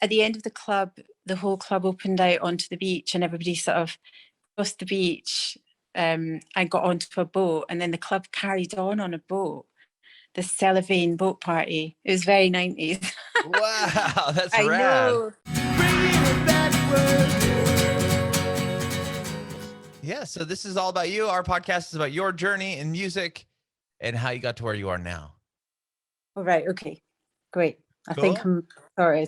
at the end of the club, the whole club opened out onto the beach, and everybody sort of crossed the beach and got onto a boat, and then the club carried on a boat. The Celivane boat party. It was very 90s. Wow, that's I rad. know. Yeah, so this is all about you. Our podcast is about your journey in music and how you got to where you are now. All right. Okay. Great. I Cool. think I'm sorry.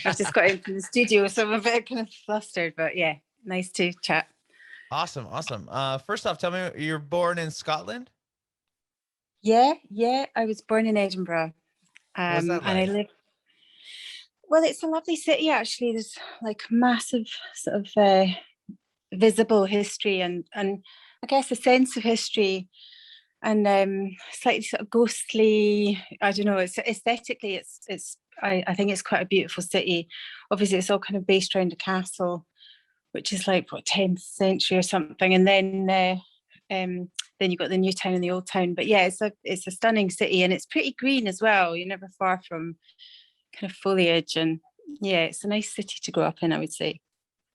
I've just got into the studio, so I'm a bit kind of flustered, but yeah, nice to chat. Awesome. First off, tell me, you're born in Scotland? Yeah. I was born in Edinburgh. What was that like? And I live. Well, it's a lovely city, actually. There's like massive sort of visible history and I guess a sense of history, and slightly sort of ghostly. I don't know. It's aesthetically, it's. I think it's quite a beautiful city. Obviously, it's all kind of based around a castle, which is like what 10th century or something, and then you've got the new town and the old town. But yeah, it's a stunning city, and it's pretty green as well. You're never far from kind of foliage, and yeah, it's a nice city to grow up in, I would say.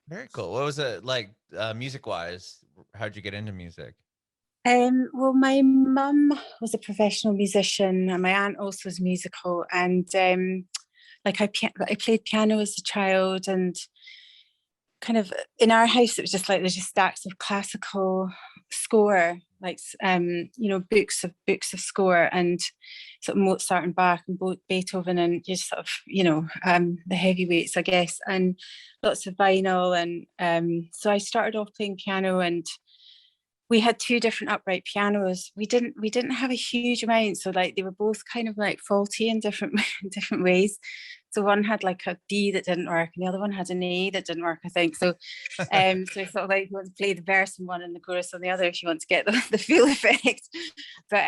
Very cool. What was it like music wise? How'd you get into music? Well, my mum was a professional musician, and my aunt also was musical. And like I played piano as a child, and kind of in our house, it was just like there's just stacks of classical score, like books of score, and sort of Mozart and Bach and Beethoven, and just sort of the heavyweights, I guess, and lots of vinyl. And so I started off playing piano, and we had two different upright pianos. We didn't have a huge amount, so like they were both kind of like faulty in different ways. So one had like a D that didn't work, and the other one had an A that didn't work, I think. So so I sort of like, you want to play the verse on one and the chorus on the other if you want to get the full effect. But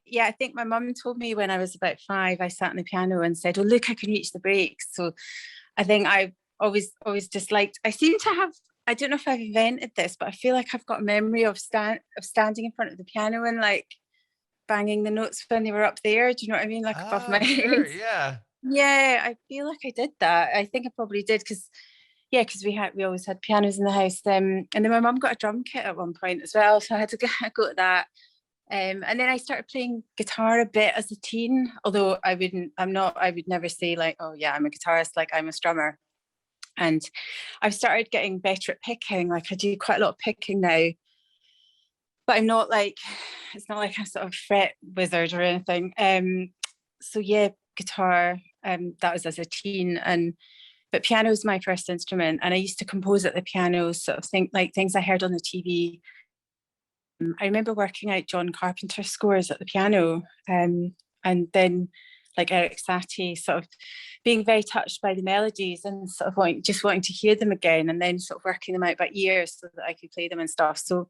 yeah, I think my mum told me when I was about 5, I sat on the piano and said, "Oh, look, I can reach the breaks." So I think I always just liked. I seem to have. I don't know if I've invented this, but I feel like I've got a memory of standing in front of the piano and like banging the notes when they were up there. Do you know what I mean? Like above my Sure, head. yeah. Yeah, I feel like I did that. I think I probably did because we always had pianos in the house. And then my mum got a drum kit at one point as well, so I had to go to that. And then I started playing guitar a bit as a teen, although I would never say like, oh yeah, I'm a guitarist, like I'm a strummer. And I've started getting better at picking. Like I do quite a lot of picking now, but I'm not like, it's not like a sort of fret wizard or anything. So yeah, guitar, that was as a teen, but piano was my first instrument, and I used to compose at the piano, sort of things I heard on the TV. I remember working out John Carpenter scores at the piano, and then like Eric Satie, sort of being very touched by the melodies and sort of wanting to hear them again, and then sort of working them out by ear so that I could play them and stuff. So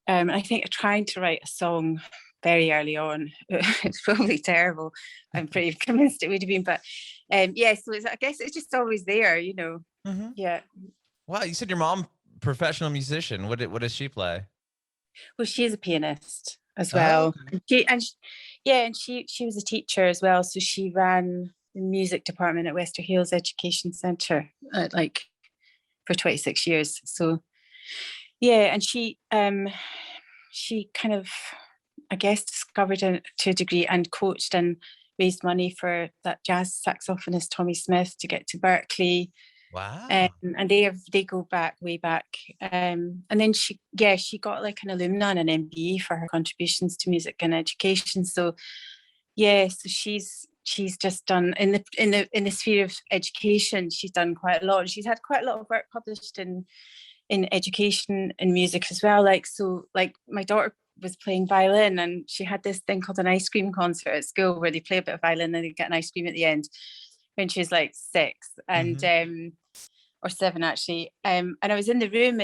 I think trying to write a song very early on, it's probably terrible. I'm pretty convinced it would have been, but yeah, so I guess it's just always there, Mm-hmm. Yeah. Wow, you said your mom professional musician. What does she play? Well, she's a pianist as Oh, well. And she was a teacher as well. So she ran the music department at Wester Hailes Education Centre like for 26 years. So yeah, and she kind of, I guess, discovered it to a degree and coached and raised money for that jazz saxophonist Tommy Smith to get to Berkeley. wow. And they go back way back. And then she got like an alumna and an MBE for her contributions to music and education. So yeah, so she's just done in the sphere of education. She's done quite a lot. She's had quite a lot of work published in education and music as well. Like my daughter was playing violin, and she had this thing called an ice cream concert at school where they play a bit of violin and they get an ice cream at the end, when she was like 6 and or 7 actually. And I was in the room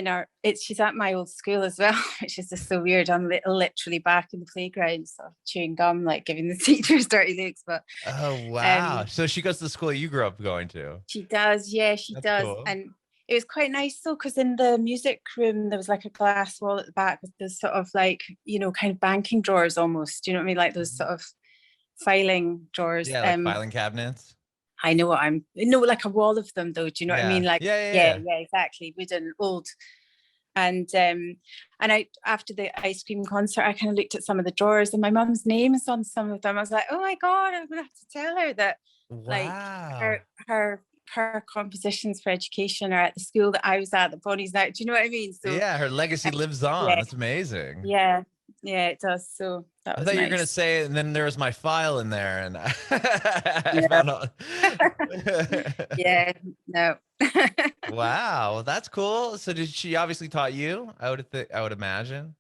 she's at my old school as well, which is just so weird. I'm literally back in the playground, sort of chewing gum, like giving the teachers dirty looks. But Oh, wow. So she goes to the school you grew up going to. she does, yeah, she That's does. cool. And it was quite nice though, because in the music room there was like a glass wall at the back with this sort of like, kind of banking drawers almost. Do you know what I mean? Like those sort of filing drawers. Yeah, like filing cabinets. I know what I'm, no, like a wall of them though. Do you know what I Yeah. mean? Like, Yeah. Yeah. yeah, Yeah. yeah, exactly. Wooden, old. And I, after the ice cream concert, I kind of looked at some of the drawers and my mum's name is on some of them. I was like, oh my God, I'm gonna have to tell her that, like, Wow. her compositions for education are at the school that I was at, the Bonnie's Night. Do you know what I mean? So Yeah. Her legacy lives on. yeah, That's amazing. yeah, yeah, it does. So that I was thought you were gonna nice. say, and then there was my file in there, and I Yeah. found out. Yeah, no. Wow, well, that's cool. So did she obviously taught you? I would imagine.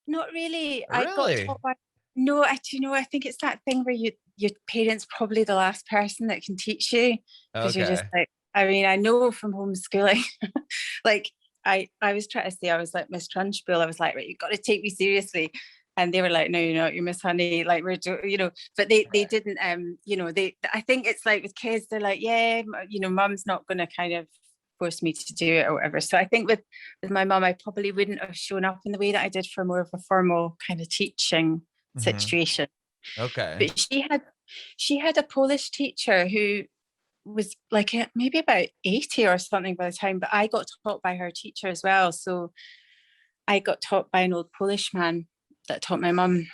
Not really. I got Really? taught by, no, I do you know, I think it's that thing where your parents probably the last person that can teach you, because you're just Okay. like, I mean, I know from homeschooling, like I was trying to say I was like Miss Trunchbull. I was like, right, you've got to take me seriously. And they were like, no, you're not, you're Miss Honey, like you know, but they didn't, you know, I think it's like with kids, they're like, yeah, you know, mum's not going to kind of force me to do it or whatever. So I think with my mum, I probably wouldn't have shown up in the way that I did for more of a formal kind of teaching Hmm. situation. Okay. But she had a Polish teacher who was like maybe about 80 or something by the time, but I got taught by her teacher as well. So I got taught by an old Polish man that taught my mum.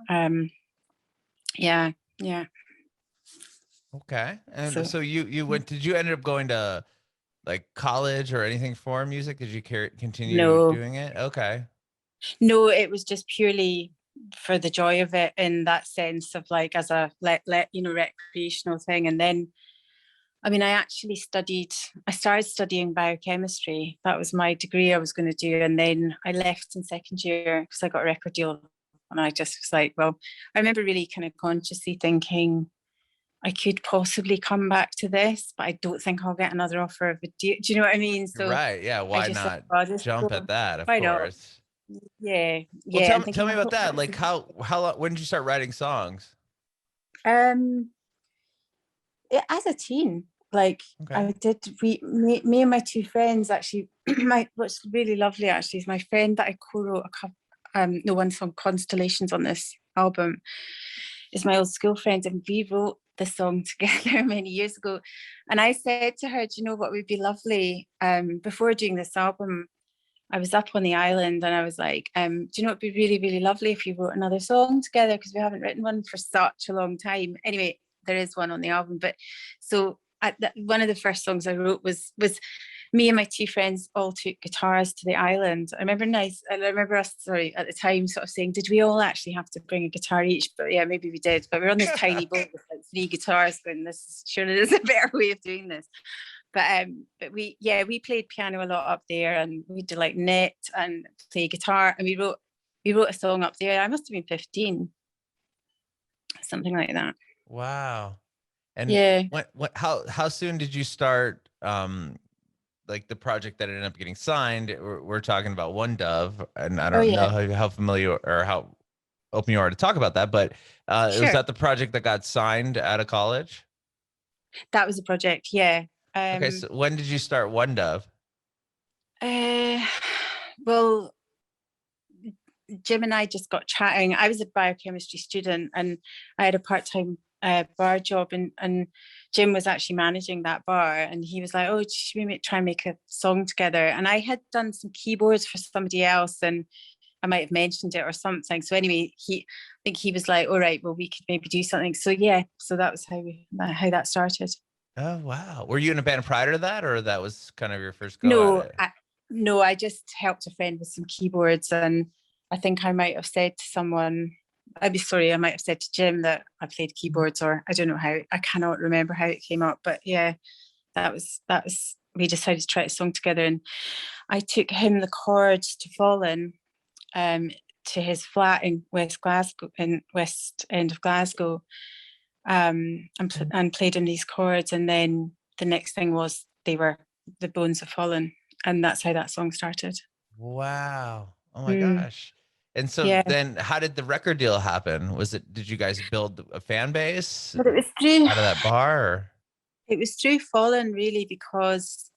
Um, yeah, yeah. Okay. And So so you went, did you end up going to like college or anything for music? Did you continue no, doing it? Okay. no, it was just purely for the joy of it, in that sense of like as a let you know, recreational thing. And then I mean, I started studying biochemistry. That was my degree I was going to do. And then I left in second year because I got a record deal. And I just was like, well, I remember really kind of consciously thinking I could possibly come back to this, but I don't think I'll get another offer of a deal. Do you know what I mean? So Right. Yeah. I Why just thought, not well, I'll just jump at go. that? Of Why not? course. Yeah, Well, yeah. I'm tell thinking, me I about hope that. this Like is. when did you start writing songs? Um, as a teen, like Okay. I did, me and my two friends actually, my what's really lovely actually is my friend that I co-wrote a couple, no, one song, Constellations, on this album, is my old school friend, and we wrote the song together many years ago. And I said to her, do you know what would be lovely? Before doing this album, I was up on the island and I was like, do you know it'd be really, really lovely if you wrote another song together, because we haven't written one for such a long time. Anyway, there is one on the album. But so one of the first songs I wrote was me and my two friends all took guitars to the island. I remember us, sorry, at the time sort of saying, did we all actually have to bring a guitar each? But yeah, maybe we did. But we were on this tiny boat with like 3 guitars going, surely there's a better way of doing this. But we played piano a lot up there, and we did like knit and play guitar, and we wrote a song up there. I must have been 15, something like that. Wow. And Yeah. how soon did you start like the project that ended up getting signed? We're talking about One Dove, and I Oh don't know yeah. how familiar or how open you are to talk about that, but was Sure. that the project that got signed out of college? That was a project. Yeah. Okay, Um. so when did you start One Dove? Uh, well, Jim and I just got chatting. I was a biochemistry student and I had a part-time bar job, and Jim was actually managing that bar, and he was like, oh, should we try and make a song together? And I had done some keyboards for somebody else, and I might have mentioned it or something. So anyway, I think he was like, all right, well, we could maybe do something. So yeah, so that was how that started. Oh wow. Were you in a band prior to that, or that was kind of your first go at No, it? I just helped a friend with some keyboards, and I think I might have said to someone, I might have said to Jim that I played keyboards, or I don't know how, I cannot remember how it came up, but yeah, that was we decided to try a song together, and I took him the chords to Fallen, um, to his flat in West End of Glasgow, and played him these chords, and then the next thing was they were the Bones Have Fallen, and that's how that song started. Wow. Oh my Mm, gosh. And so yeah, then how did the record deal happen? Did you guys build a fan base but out of that bar? Or? it was through Fallen really, because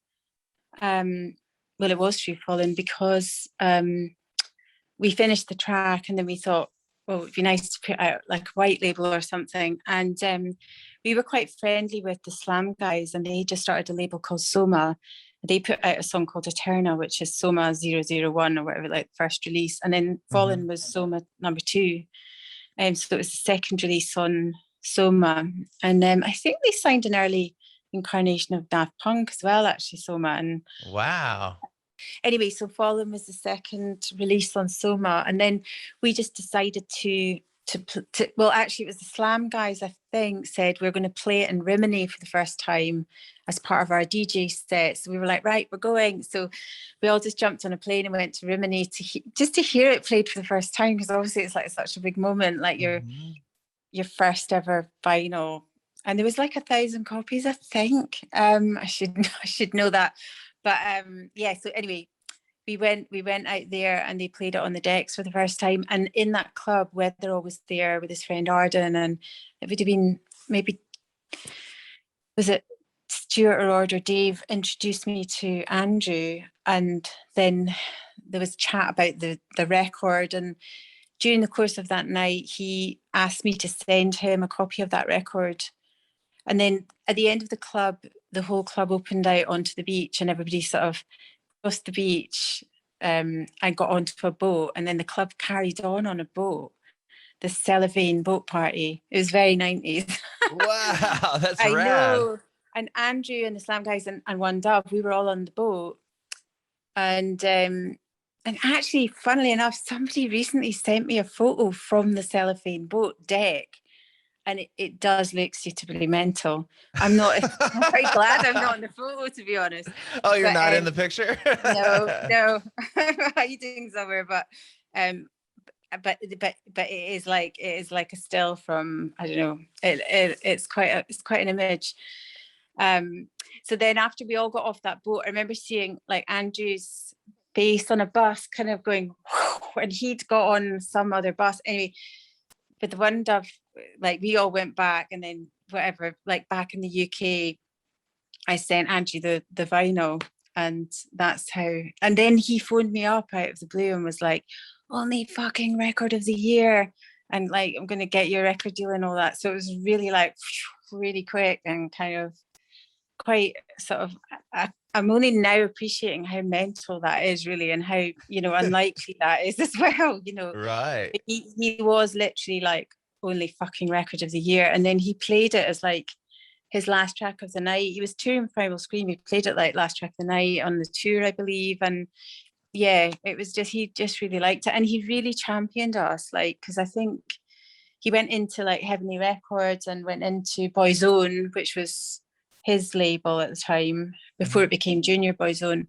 um, it was through Fallen because we finished the track, and then we thought, well, it'd be nice to put out like a white label or something. And we were quite friendly with the Slam guys, and they just started a label called Soma. They put out a song called Eterna, which is Soma 001 or whatever, like first release. And then Fallen was Soma number 2. So it was the second release on Soma. And I think they signed an early incarnation of Daft Punk as well, actually, Soma. And wow. Anyway, so Fallen was the second release on Soma. And then we just decided well, actually, it was the Slam guys, I think, said we're going to play it in Rimini for the first time as part of our DJ set. So we were like, right, we're going. So we all just jumped on a plane and went to Rimini just to hear it played for the first time, because obviously it's like such a big moment, like your first ever vinyl. And there was like 1,000 copies, I think. I should know that. But yeah, so anyway, we went out there and they played it on the decks for the first time. And in that club, Weatherall was there with his friend Arden, and it would have been maybe, was it Stuart or Dave introduced me to Andrew, and then there was chat about the record. And during the course of that night, he asked me to send him a copy of that record. And then at the end of the club, the whole club opened out onto the beach, and everybody sort of crossed the beach. I got onto a boat, and then the club carried on a boat, the Cellophane boat party. It was very 90s. Wow, that's I rad. know. And Andrew and the Slam guys and One Dove, we were all on the boat. And actually, funnily enough, somebody recently sent me a photo from the Cellophane boat deck. And it does look suitably mental. I'm quite glad I'm not in the photo, to be honest. Oh, you're not in the picture? No. Hiding somewhere, but it is like a still from, I don't know. It's quite an image. So then after we all got off that boat, I remember seeing like Andrew's face on a bus kind of going, and he'd got on some other bus. Anyway, but the One Dove, like we all went back, and then whatever, like back in the UK, I sent Andrew the vinyl, and that's how. And then he phoned me up out of the blue and was like, "Only fucking record of the year," and like, "I'm going to get your record deal," and all that. So it was really like really quick and kind of quite sort of. I'm only now appreciating how mental that is, really, and how, unlikely that is as well. Right. He was literally like only fucking record of the year, and then he played it as like his last track of the night. He was touring Primal Scream. He played it like last track of the night on the tour, I believe. And yeah, it was just, he just really liked it, and he really championed us, like, because I think he went into like Heavenly Records and went into Boyzone, which was his label at the time before it became Junior Boyzone,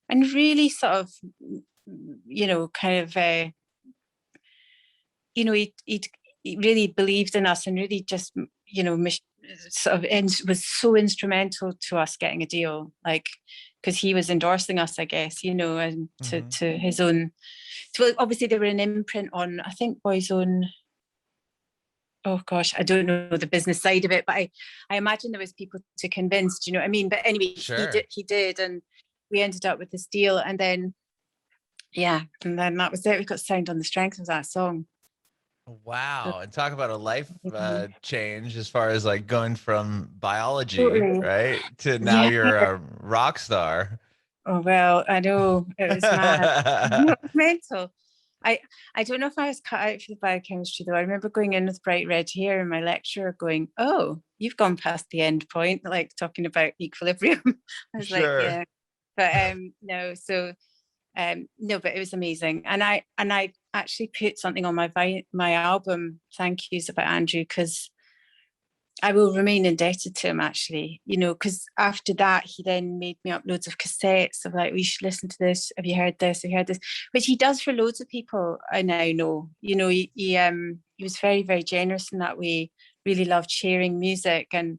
and really sort of, kind of, he really believed in us, and really just, sort of was so instrumental to us getting a deal, like, because he was endorsing us, I guess, and to his own. So obviously they were an imprint on, I think, Boyzone. Oh gosh, I don't know the business side of it, but I imagine there was people to convince, do you know what I mean? But anyway, sure. he did, and we ended up with this deal, and then that was it. We got signed on the strength of that song. Wow. And talk about a life change, as far as like going from biology, Totally. right, to now you're a rock star. Oh, well, I know, it was mad. It was mental. I don't know if I was cut out for the biochemistry, though. I remember going in with bright red hair and my lecturer going, "Oh, you've gone past the end point," like talking about equilibrium. I was like, yeah. But no, so no, but it was amazing. And I actually put something on my album, thank yous, about Andrew, because I will remain indebted to him, actually, because after that, he then made me up loads of cassettes of like, "We should listen to this. Have you heard this? Have you heard this?" Which he does for loads of people, I now know. He was very, very generous in that way, really loved sharing music. And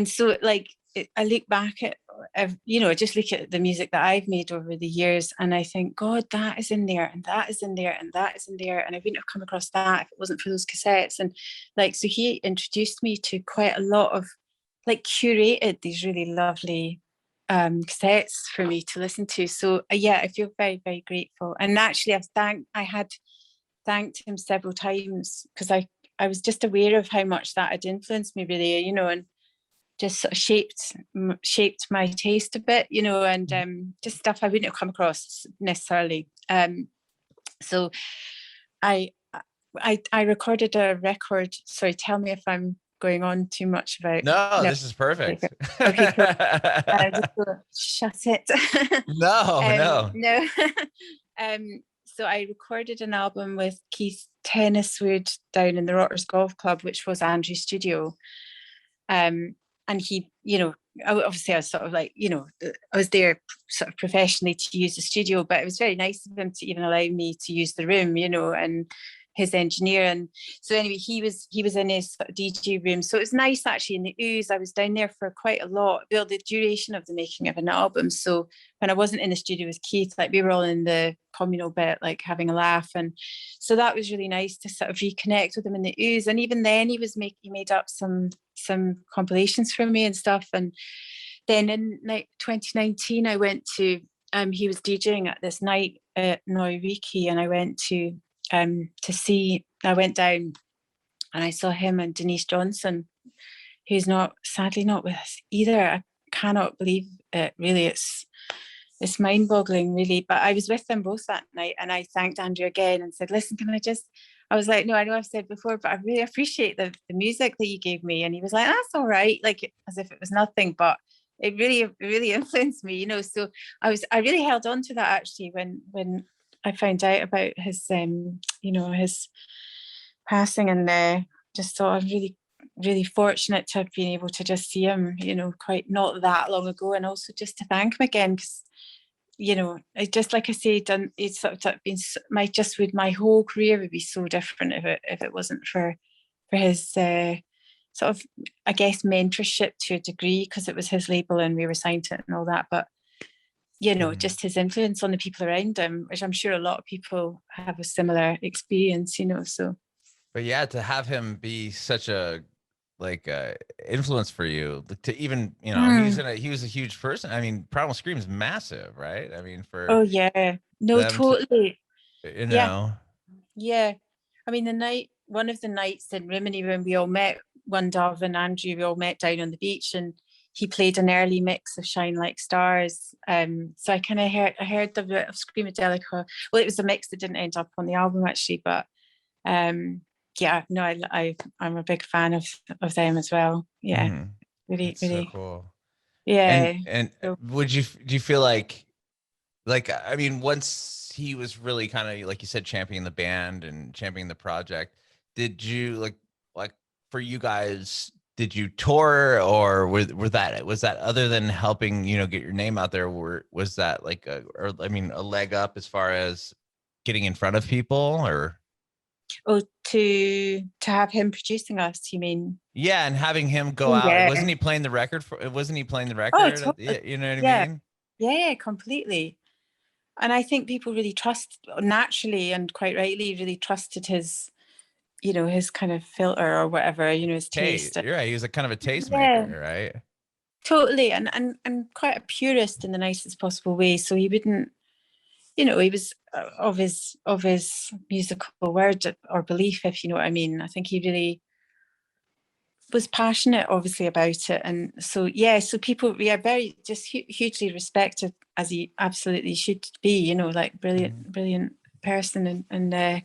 so, like, I look back at, I just look at the music that I've made over the years, and I think, God, that is in there, and that is in there, and that is in there, and I wouldn't have come across that if it wasn't for those cassettes. And like, so he introduced me to quite a lot of, like, curated these really lovely cassettes for me to listen to. So yeah, I feel very, very grateful. And actually, I had thanked him several times, because I was just aware of how much that had influenced me, really, you know, and just sort of shaped my taste a bit, you know, and just stuff I wouldn't have come across necessarily. So I recorded a record. Sorry, tell me if I'm going on too much about. No, this is perfect. Okay, cool. Just shut it. No. No. So I recorded an album with Keith Tenniswood down in the Rotters Golf Club, which was Andrew's studio. And he, you know, obviously I was sort of like, you know, I was there sort of professionally to use the studio, but it was very nice of him to even allow me to use the room, you know, and his engineer. And so anyway, he was in his sort of DJ room. So it was nice actually in the ooze. I was down there for quite a lot, well, the duration of the making of an album. So when I wasn't in the studio with Keith, like we were all in the communal bit, like having a laugh. And so that was really nice to sort of reconnect with him in the ooze. And even then he made up some compilations for me and stuff. And then in 2019, I went to, he was DJing at this night at Noiriki, and I went I went down and I saw him and Denise Johnson, who's sadly not with us either. I cannot believe it, really. It's mind-boggling, really. But I was with them both that night, and I thanked Andrew again and said, listen, I was like, no, I know I've said before, but I really appreciate the music that you gave me. And he was like, that's all right, like as if it was nothing, but it really influenced me, you know. So I really held on to that actually when I found out about his you know, his passing, and just thought I'm really, really fortunate to have been able to just see him, you know, quite not that long ago, and also just to thank him again, because, you know, I just, like I said, it's sort of been my whole career would be so different if it wasn't for his sort of, I guess, mentorship to a degree, because it was his label and we were signed to it and all that. But, you know, just his influence on the people around him, which I'm sure a lot of people have a similar experience, you know. So, but yeah, to have him be such a influence for you, to even, you know, he was a huge person. I mean, Primal Scream is massive, right? I mean, for oh yeah, no, totally, you yeah, know. yeah. I mean, one of the nights in Rimini when we all met, One Dove and Andrew, we all met down on the beach, and he played an early mix of Shine Like Stars. So I kind of heard the bit of Screamadelica. Well, it was a mix that didn't end up on the album actually, but yeah, no, I'm a big fan of them as well. Yeah, really, That's really so cool. Yeah. And do you feel like I mean, once he was really kind of, like you said, championing the band and championing the project, did you like for you guys, did you tour, or was that other than helping, you know, get your name out there, was that like a leg up as far as getting in front of people, or? Oh, to have him producing us, you mean? Yeah, and having him go Oh, out, yeah. wasn't he playing the record Oh, Yeah, totally. you know what Yeah. I mean? Yeah, completely. And I think people really naturally and quite rightly really trusted his, you know, his kind of filter or whatever, you know, his Hey, taste. you're right. He was a kind of a Yeah, tastemaker, right? totally. And quite a purist in the nicest possible way. So he wouldn't, you know, he was of his musical word or belief, if you know what I mean. I think he really was passionate, obviously, about it. And so, yeah, so people, yeah, very just hugely respected, as he absolutely should be, you know, like brilliant person, and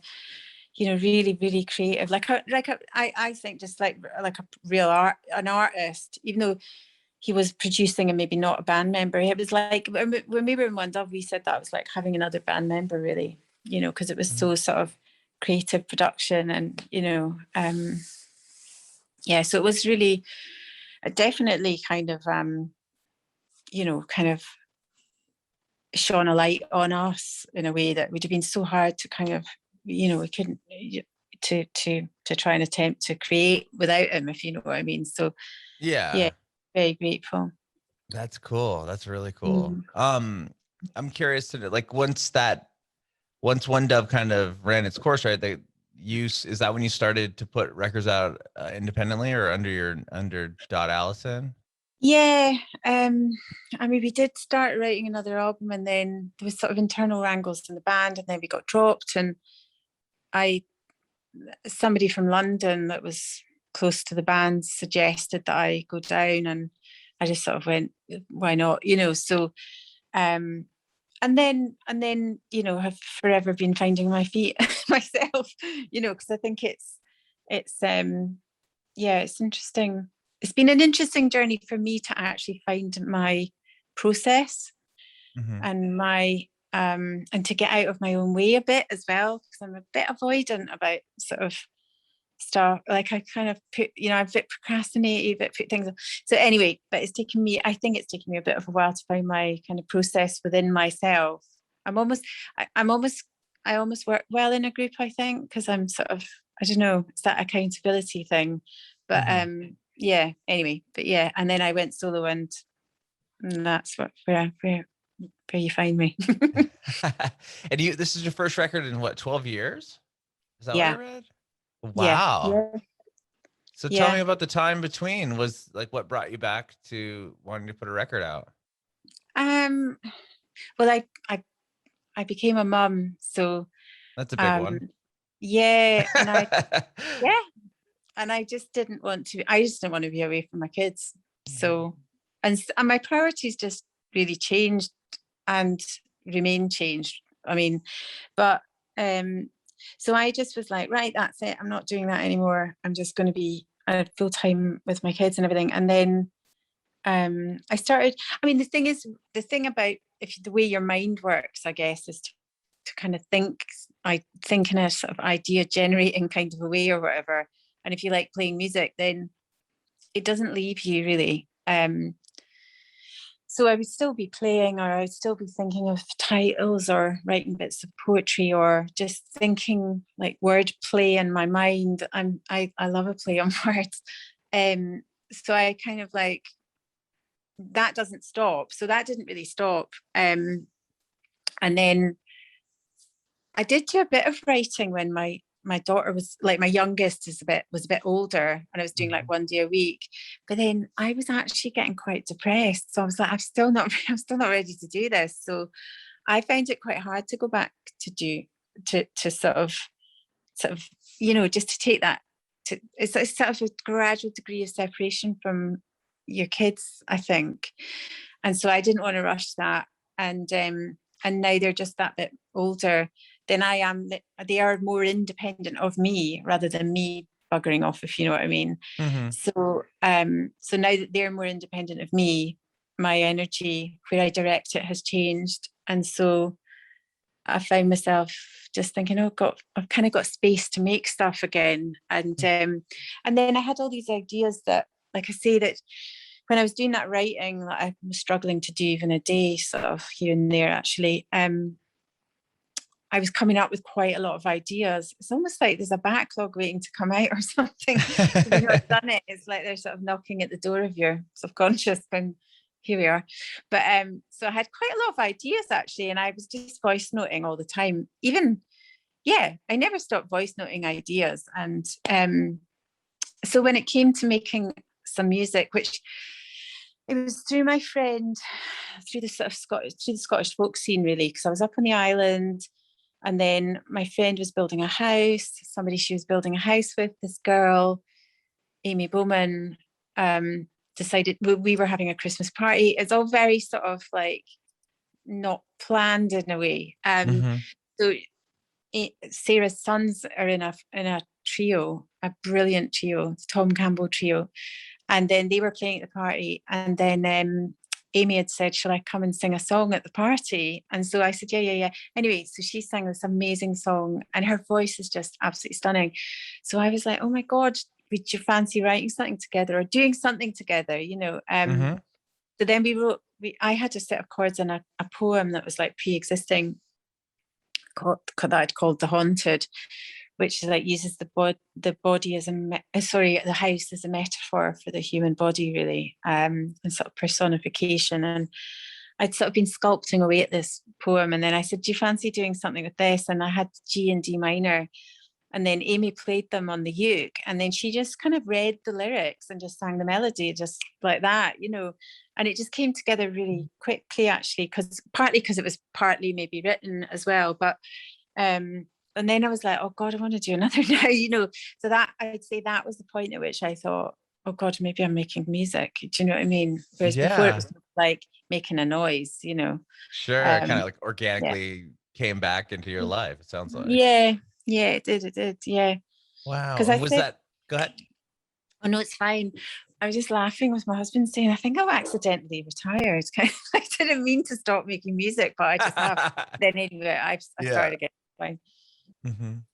you know, really, really creative. I think just like a real an artist, even though he was producing and maybe not a band member. It was like when we were in One Dove, we said that was like having another band member, really, you know, because it was so sort of creative production, and you know, yeah. So it was really definitely kind of you know, kind of shone a light on us in a way that would have been so hard to kind of, you know, we couldn't to try and attempt to create without him, if you know what I mean. So yeah, very grateful. That's cool. That's really cool. I'm curious to know, like, once One Dove kind of ran its course, right? Is that when you started to put records out independently, or under Dot Allison? Yeah, I mean, we did start writing another album, and then there was sort of internal wrangles in the band, and then we got dropped, and somebody from London that was close to the band suggested that I go down, and I just sort of went, why not, so and then have forever been finding my feet myself, because I think it's it's interesting. It's been an interesting journey for me to actually find my process and my and to get out of my own way a bit as well, because I'm a bit avoidant about sort of stuff. Like I kind of put, I'm a bit procrastinative, but put things. So anyway, but I think it's taken me a bit of a while to find my kind of process within myself. I almost work well in a group, I think, because I'm sort of, I don't know, it's that accountability thing. But anyway, but yeah, and then I went solo, and that's where you find me. And this is your first record in what, 12 years? Is that what I read? Wow. Yeah. So tell me about the time between. Was like, what brought you back to wanting to put a record out? Well, I became a mum, so that's a big one. Yeah, and I just didn't want to. I just didn't want to be away from my kids. So, and my priorities just really changed and remain changed. I mean, but so I just was like, right, that's it. I'm not doing that anymore. I'm just going to be full time with my kids and everything. And then I started. I mean, the thing about the way your mind works, I guess, is to kind of think in a sort of idea generating kind of a way or whatever. And if you like playing music, then it doesn't leave you really. So I would still be playing, or I would still be thinking of titles or writing bits of poetry, or just thinking like word play in my mind. I love a play on words. So I kind of like, that doesn't stop. So that didn't really stop. And then I did do a bit of writing when my daughter was like, my youngest was a bit older, and I was doing like one day a week. But then I was actually getting quite depressed. So I was like, I'm still not ready to do this. So I found it quite hard to go back to sort of, just to take that it's sort of a gradual degree of separation from your kids, I think. And so I didn't want to rush that. And now they're just that bit older than I am. They are more independent of me rather than me buggering off, if you know what I mean. So now that they're more independent of me, my energy, where I direct it, has changed. And so I found myself just thinking, oh God, I've kind of got space to make stuff again. And then I had all these ideas that, like I say, that when I was doing that writing that I was struggling to do even a day, sort of here and there, actually, I was coming up with quite a lot of ideas. It's almost like there's a backlog waiting to come out or something. If you've not done it, it's like they're sort of knocking at the door of your subconscious, and here we are. But so I had quite a lot of ideas actually, and I was just voice noting all the time. I never stopped voice noting ideas. And so when it came to making some music, which it was through my friend, through the Scottish folk scene, really, because I was up on the island, and then my friend was building a house. She was building a house with, this girl, Amy Bowman, decided we were having a Christmas party. It's all very sort of like not planned in a way. So Sarah's sons are in a trio, a brilliant trio, Tom Campbell trio. And then they were playing at the party. And then Amy had said, shall I come and sing a song at the party? And so I said, yeah. Anyway, so she sang this amazing song, and her voice is just absolutely stunning. So I was like, oh my God, would you fancy writing something together or doing something together? So then I had a set of chords and a poem that was like pre-existing, that I'd called The Haunted, which is like uses the body as the house as a metaphor for the human body, really, and sort of personification. And I'd sort of been sculpting away at this poem, and then I said, do you fancy doing something with this? And I had G and D minor, and then Amy played them on the uke, and then she just kind of read the lyrics and just sang the melody just like that, and it just came together really quickly, actually, partly because it was partly maybe written as well, but and then I was like, oh God, I want to do another now, you know. So that, I'd say that was the point at which I thought, oh God, maybe I'm making music. Do you know what I mean? Whereas before it was like making a noise, you know. Sure. Kind of like Yeah. organically came back into your life, it sounds like. Yeah. Yeah, it did. Yeah. Wow. Because And I was said, that, go ahead. oh no, it's fine. I was just laughing with my husband saying, I think I've accidentally retired. I didn't mean to stop making music, but I just have. Then anyway, I Yeah. started again. Fine.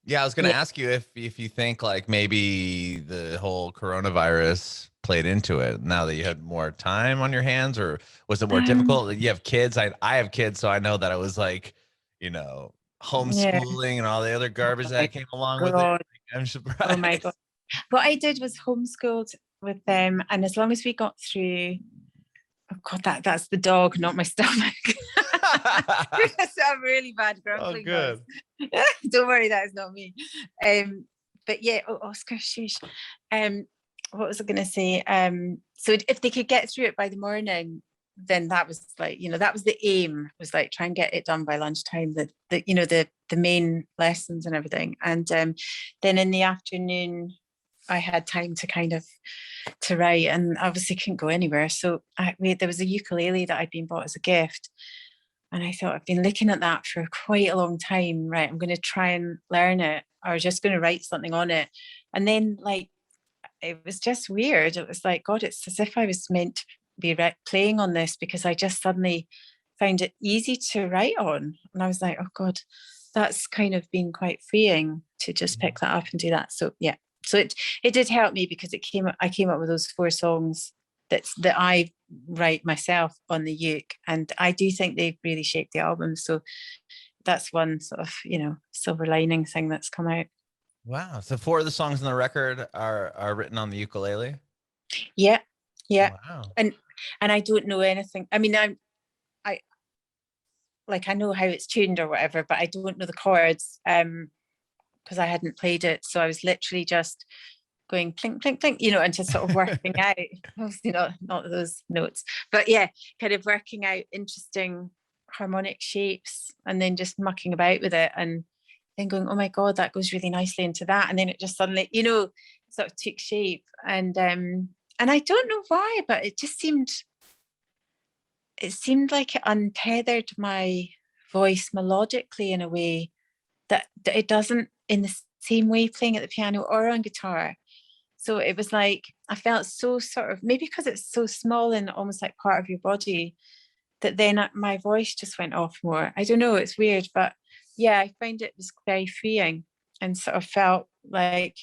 Yeah, I was going to Yeah. ask you if you think like maybe the whole coronavirus played into it now that you had more time on your hands, or was it more difficult? You have kids. I have kids, so I know that it was like, you know, Yeah. homeschooling and all the other garbage Oh my that came along with it. God. I'm Oh my surprised. God. What I did was homeschooled with them. And as long as we got through, oh God, that's the dog, not my stomach. That's a really bad Oh, grumbling noise. good. Don't worry, that is not me. But yeah, Oscar, shush. What was I going to say? So if they could get through it by the morning, then that was like, you know, that was the aim, was like try and get it done by lunchtime, the you know, the main lessons and everything. And then in the afternoon, I had time to kind of to write, and obviously couldn't go anywhere. So there was a ukulele that I'd been bought as a gift. And I thought, I've been looking at that for quite a long time. Right, I'm going to try and learn it, or just going to write something on it. And then, like, it was just weird. It was like, God, it's as if I was meant to be playing on this, because I just suddenly found it easy to write on. And I was like, oh God, that's kind of been quite freeing to just pick that up and do that. So yeah, so it did help me, because I came up with those 4 songs that I write myself on the uke, and I do think they've really shaped the album. So that's one sort of, you know, silver lining thing that's come out. Wow. So 4 of the songs on the record are written on the ukulele. Yeah. Wow. And I don't know anything. I mean, I like, I know how it's tuned or whatever, but I don't know the chords because I hadn't played it. So I was literally just going plink, plink, plink, you know, and just sort of working out, obviously not those notes, but yeah, kind of working out interesting harmonic shapes, and then just mucking about with it, and then going, oh my God, that goes really nicely into that. And then it just suddenly, you know, sort of took shape. And I don't know why, but it seemed like it untethered my voice melodically in a way that it doesn't in the same way playing at the piano or on guitar. So it was like, I felt so sort of, maybe because it's so small and almost like part of your body, that then my voice just went off more. I don't know, it's weird, but yeah, I find it was very freeing, and sort of felt like,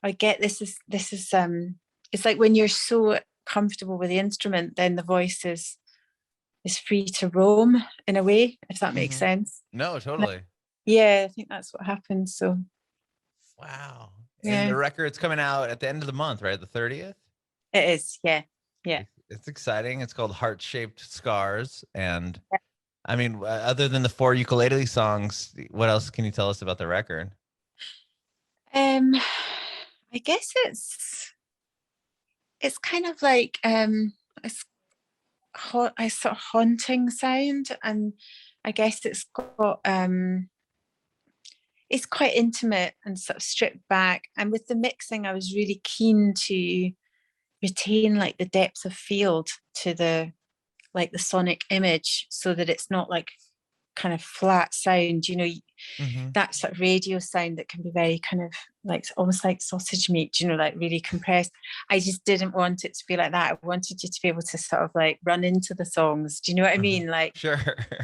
I get this is it's like when you're so comfortable with the instrument, then the voice is free to roam in a way, if that makes sense. No, totally. Yeah, I think that's what happened. So Wow. And yeah, the record's coming out at the end of the month, right? The 30th? it is. Yeah. It's exciting. It's called Heart-Shaped Scars. And I mean, other than the 4 ukulele songs, what else can you tell us about the record? I guess it's kind of like it's a sort of haunting sound, and I guess it's got it's quite intimate and sort of stripped back. And with the mixing, I was really keen to retain like the depth of field to the sonic image, so that it's not like kind of flat sound, you know, that sort of radio sound that can be very kind of like almost like sausage meat, you know, like really compressed. I just didn't want it to be like that. I wanted you to be able to sort of like run into the songs. Do you know what I mean? Like, Sure.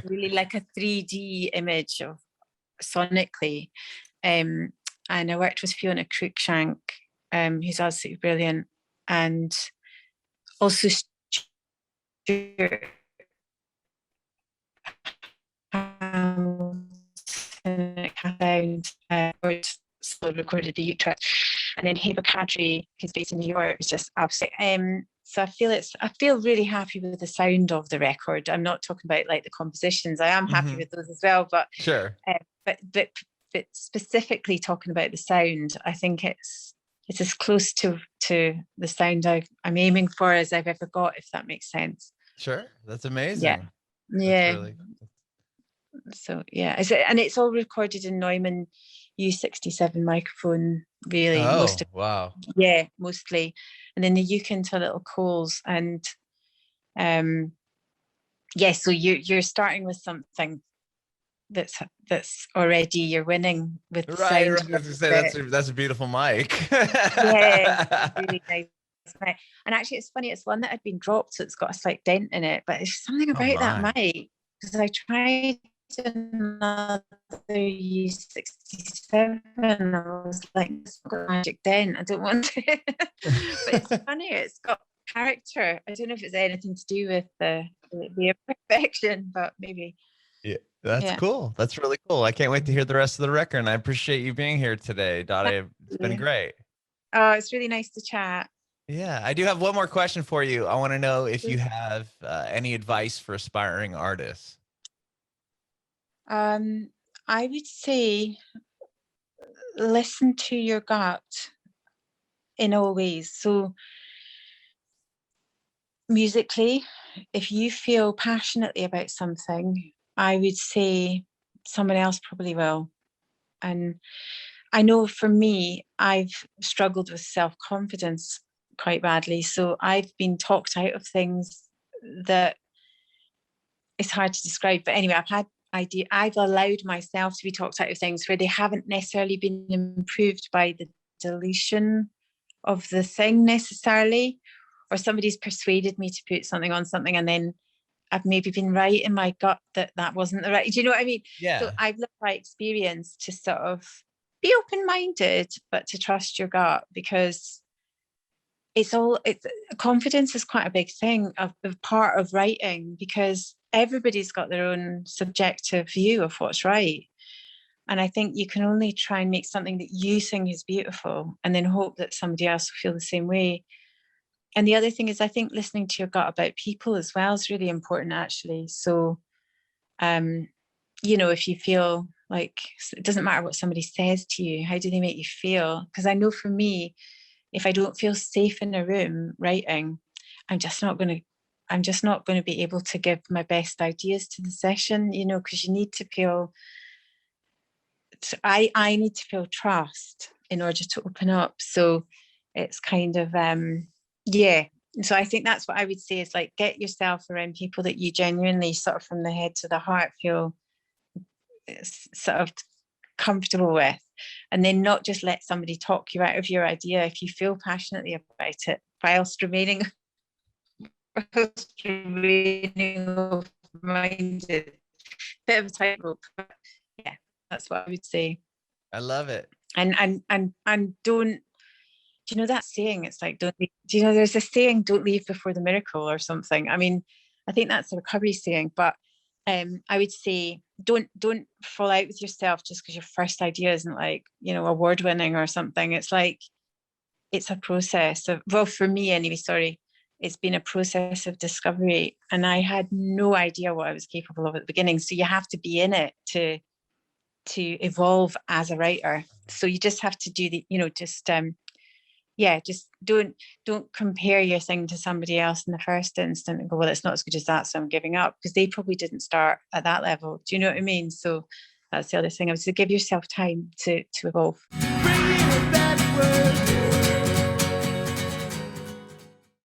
really like a 3D image of sonically. And I worked with Fiona Cruikshank, who's absolutely brilliant, and also Stuart recorded the uke track, and then Heba Kadri, who's based in New York, was just absolutely. So I feel really happy with the sound of the record. I'm not talking about like the compositions. I am happy with those as well, but sure. But specifically talking about the sound, I think it's as close to the sound I'm aiming for as I've ever got, if that makes sense. Sure. That's amazing. Yeah. That's really... So yeah, and it's all recorded in Neumann U67 microphone, really. Oh, wow. Yeah, mostly. And then the uke into little Coles. And so you're starting with something that's already, you're winning with the Right. sound. I was gonna say that's a beautiful mic. Yeah, really nice. And actually, it's funny, it's one that had been dropped, so it's got a slight dent in it, but it's something Oh about that my. mic, because I tried another U67 and I was like, it's got a magic dent, I don't want it. But it's funny, it's got character. I don't know if it's anything to do with the imperfection, but maybe. Yeah, that's Yeah. cool. That's really cool. I can't wait to hear the rest of the record, and I appreciate you being here today, Dottie. It's been great. Oh, it's really nice to chat. Yeah, I do have one more question for you. I want to know if you have any advice for aspiring artists. I would say listen to your gut in all ways. So musically, if you feel passionately about something, I would say someone else probably will. And I know for me, I've struggled with self-confidence quite badly. So I've been talked out of things that it's hard to describe. But anyway, I've allowed myself to be talked out of things where they haven't necessarily been improved by the deletion of the thing necessarily, or somebody's persuaded me to put something on something, and then I've maybe been right in my gut that wasn't the right. Do you know what I mean? Yeah. So I've lived by experience to sort of be open-minded, but to trust your gut, because confidence is quite a big thing of part of writing, because everybody's got their own subjective view of what's right. And I think you can only try and make something that you think is beautiful and then hope that somebody else will feel the same way. And the other thing is, I think listening to your gut about people as well is really important, actually. So, if you feel like, it doesn't matter what somebody says to you, how do they make you feel? Because I know for me, if I don't feel safe in a room writing, I'm just not going to be able to give my best ideas to the session, because you need to feel, I need to feel trust in order to open up. So it's kind of, So I think that's what I would say is, like, get yourself around people that you genuinely sort of from the head to the heart feel sort of comfortable with, and then not just let somebody talk you out of your idea if you feel passionately about it, whilst remaining open-minded. Bit of a tightrope, but yeah, that's what I would say. I love it. And don't, do you know that saying? It's like, there's a saying, don't leave before the miracle or something. I mean, I think that's a recovery saying, but I would say don't fall out with yourself just because your first idea isn't, like, award winning or something. It's like, it's a process of, well, for me anyway, it's been a process of discovery, and I had no idea what I was capable of at the beginning. So you have to be in it to evolve as a writer. So you just have to do just don't compare your thing to somebody else in the first instant and go, well, it's not as good as that, so I'm giving up, because they probably didn't start at that level. Do you know what I mean? So that's the other thing. I would say, give yourself time to evolve.